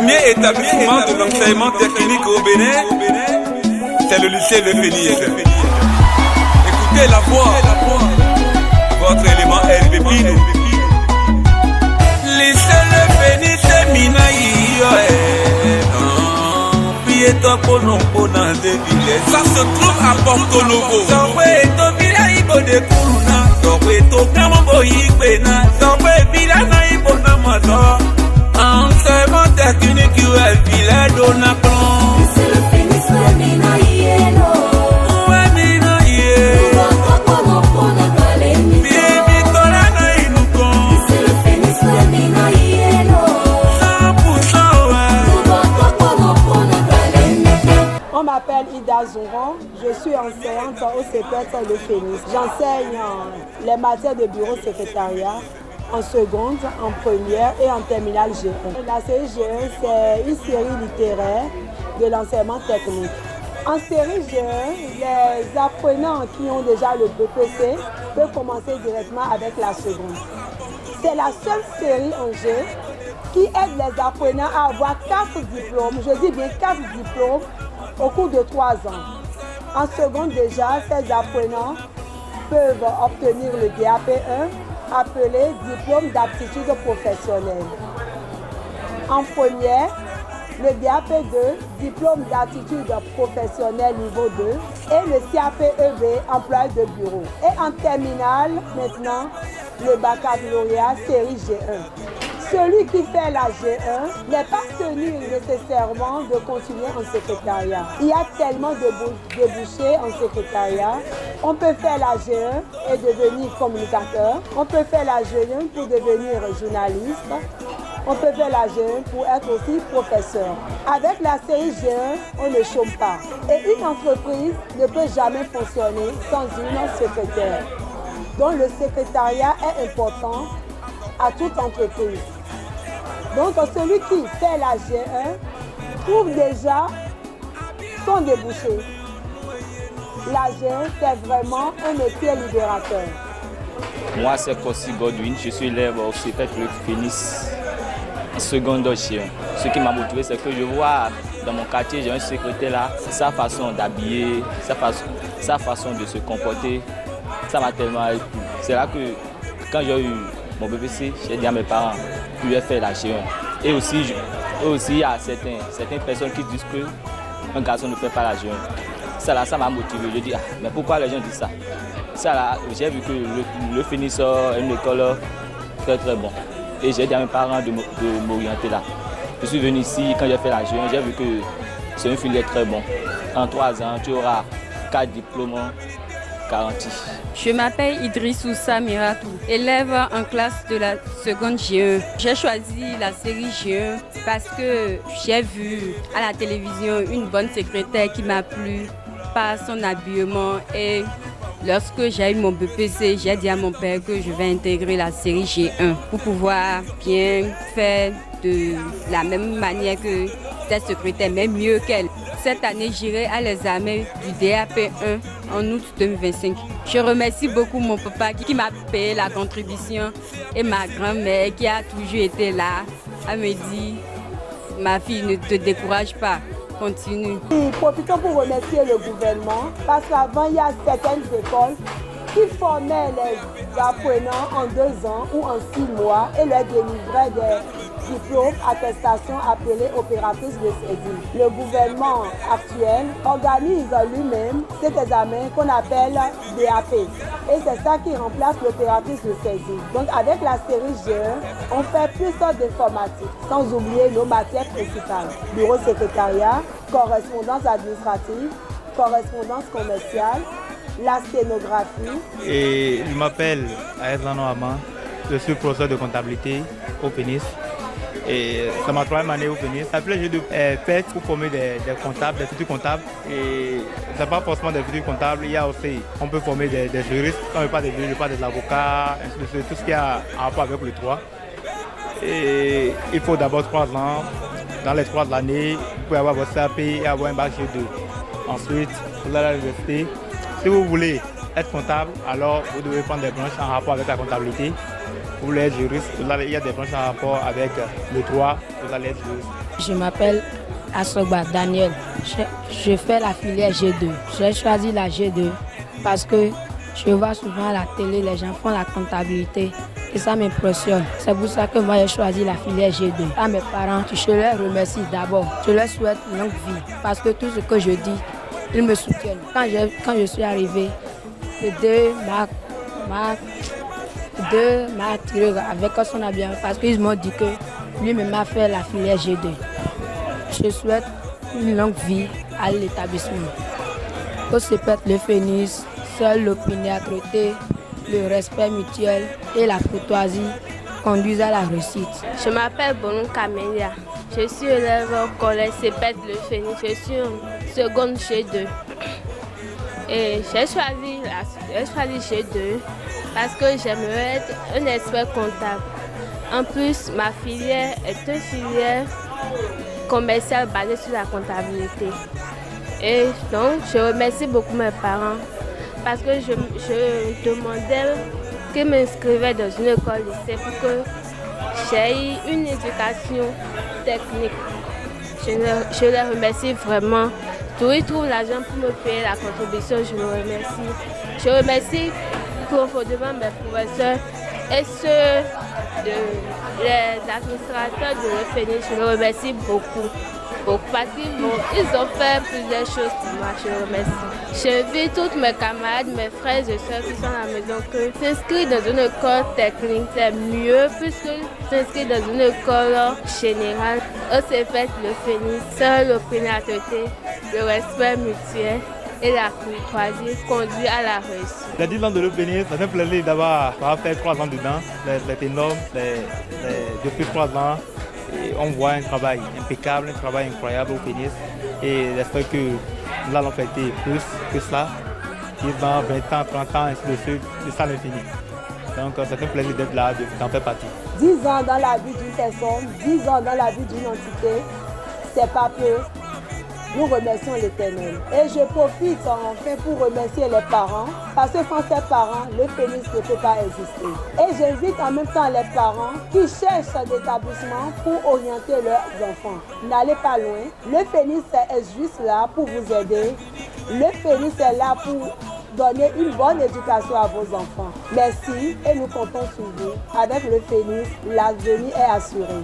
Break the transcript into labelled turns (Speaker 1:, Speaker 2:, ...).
Speaker 1: premier établissement de l'enseignement technique au Bénin, c'est le lycée Le Phénix. Écoutez la voix, votre élément LBP. Lycée Le Phénix, c'est Minaï. Ça se trouve à Porto Novo. Enseignement technique, Villers Donacron.
Speaker 2: C'est le Phénix, ouais, Minaïelo.
Speaker 1: Ouais, Minaïe.
Speaker 2: C'est le Phénix, ouais, Minaïelo.
Speaker 1: 100%, ouais.
Speaker 3: On m'appelle Ida Zouron, je suis enseignante au CPS Le Phénix. J'enseigne les matières de bureau secrétariat en seconde, en première et en terminale G1. La série G1, c'est une série littéraire de l'enseignement technique. En série G1, les apprenants qui ont déjà le BPC peuvent commencer directement avec la seconde. C'est la seule série en G qui aide les apprenants à avoir 4 diplômes, je dis bien 4 diplômes, au cours de 3 ans. En seconde déjà, ces apprenants peuvent obtenir le DAP1, appelé diplôme d'aptitude professionnelle. En première, le DAP2, diplôme d'aptitude professionnelle niveau 2, et le CAPEB, employé de bureau. Et en terminale, maintenant, le baccalauréat série G1. Celui qui fait la G1 n'est pas tenu nécessairement de continuer en secrétariat. Il y a tellement de débouchés en secrétariat. On peut faire la G1 et devenir communicateur. On peut faire la G1 pour devenir journaliste. On peut faire la G1 pour être aussi professeur. Avec la série G1, on ne chôme pas. Et une entreprise ne peut jamais fonctionner sans une secrétaire. Donc le secrétariat est important à toute entreprise. Donc celui qui fait la G1 trouve déjà son débouché. La G1, c'est vraiment un métier libérateur.
Speaker 4: Moi, c'est Kossi Godwin, je suis élève au CPS Le Phénix, seconde G1. Ce qui m'a motivé, c'est que je vois dans mon quartier, j'ai un secrétaire là, sa façon d'habiller, sa façon de se comporter, ça m'a tellement plu. C'est là que quand j'ai eu mon BPC, j'ai dit à mes parents que je vais faire la G1. Et aussi, il y a certaines personnes qui disent qu'un garçon ne fait pas la G1. Ça là, ça m'a motivé. Je dis, mais pourquoi les gens disent ça? Ça là, j'ai vu que le Phénix est une école très très bon. Et j'ai dit à mes parents de m'orienter là. Je suis venu ici, quand j'ai fait la G1, j'ai vu que c'est une filière très bon. En 3 ans, tu auras 4 diplômes garantis.
Speaker 5: Je m'appelle Idrissou Samiratou, élève en classe de la seconde G1. J'ai choisi la série G1 parce que j'ai vu à la télévision une bonne secrétaire qui m'a plu par son habillement. Et lorsque j'ai eu mon BPC, j'ai dit à mon père que je vais intégrer la série G1 pour pouvoir bien faire de la même manière que cette secrétaire, mais mieux qu'elle. Cette année, j'irai à l'examen du DAP1 en août 2025. Je remercie beaucoup mon papa qui m'a payé la contribution et ma grand-mère qui a toujours été là à me dire « Ma fille, ne te décourage pas, continue ».
Speaker 3: Profitons pour remercier le gouvernement parce qu'avant, il y a certaines écoles qui formaient les apprenants en 2 ans ou en 6 mois et leur délivraient des diplômes, attestations appelées opératrices de saisie. Le gouvernement actuel organise lui-même cet examen qu'on appelle DAP. Et c'est ça qui remplace l'opératrice de saisie. Donc avec la série G1, on fait plus d'informatique, sans oublier nos matières principales. Bureau secrétariat, correspondance administrative, correspondance commerciale, la sténographie.
Speaker 6: Et je m'appelle Aezano Ama, je suis professeur de comptabilité au Phénix. Et c'est ma 3e année au Phénix. Après, j'ai de PET pour former des comptables, des futurs comptables. Et ce n'est pas forcément des futurs comptables, il y a aussi, on peut former des juristes. Quand on ne veut pas des juristes, pas des avocats, tout ce qui a un rapport avec le droit. Et il faut d'abord 3 ans. Dans les 3 années, vous pouvez avoir votre CAP et avoir un bac G2. Ensuite, vous allez à l'université. Si vous voulez être comptable, alors vous devez prendre des branches en rapport avec la comptabilité. Vous voulez être juriste, il y a des branches en rapport avec le droit, vous allez être juriste.
Speaker 7: Je m'appelle Asoba Daniel. Je fais la filière G2. J'ai choisi la G2 parce que je vois souvent à la télé, les gens font la comptabilité et ça m'impressionne. C'est pour ça que moi j'ai choisi la filière G2. À mes parents, je leur remercie d'abord. Je leur souhaite une longue vie parce que tout ce que je dis, ils me soutiennent. Quand je suis arrivée, le 2 m'a attiré avec son habillement parce qu'ils m'ont dit que lui-même m'a fait la filière G2. Je souhaite une longue vie à l'établissement. Au CEPET Le Phénix, seule l'opiniâtreté, le respect mutuel et la courtoisie conduisent à la réussite.
Speaker 8: Je m'appelle Bonon Camélia. Je suis élève au collège CEPET Le Phénix. Je suis en seconde G2. Et j'ai choisi G2 parce que j'aimerais être un expert comptable. En plus, ma filière est une filière commerciale basée sur la comptabilité. Et donc, je remercie beaucoup mes parents parce que je demandais qu'ils m'inscrivaient dans une école lycée pour que j'ai eu une éducation technique. Je les remercie vraiment. D'où ils trouvent l'argent pour me payer la contribution, je les remercie. Je remercie profondément mes professeurs et les administrateurs de l'EPHENIX, je les remercie beaucoup. Parce qu'ils ont fait plusieurs choses pour moi, je les remercie. J'invite toutes mes camarades, mes frères et soeurs qui sont à la maison que s'inscrire dans une école technique, c'est mieux puisque s'inscrire dans une école générale. Au CEPET Le Phénix, seule l'opiniâtreté, le respect mutuel et la courtoisie conduit à la réussite.
Speaker 6: Les 10 ans de l'Opénis, c'est un plaisir d'avoir fait 3 ans dedans. C'est énorme, depuis 3 ans. Et on voit un travail impeccable, un travail incroyable au Phénix. Et j'espère que nous allons faire plus que ça. 10 ans, 20 ans, 30 ans, ainsi de suite, et ça n'est fini. Donc c'est un plaisir d'être là, d'en faire partie.
Speaker 3: 10 ans dans la vie d'une personne, 10 ans dans la vie d'une entité, c'est pas peu. Nous remercions l'Éternel. Et je profite enfin pour remercier les parents, parce que sans ces parents, le Phénix ne peut pas exister. Et j'invite en même temps les parents qui cherchent des établissements pour orienter leurs enfants. N'allez pas loin. Le Phénix est juste là pour vous aider. Le Phénix est là pour donner une bonne éducation à vos enfants. Merci et nous comptons sur vous. Avec le Phénix, l'avenir est assuré.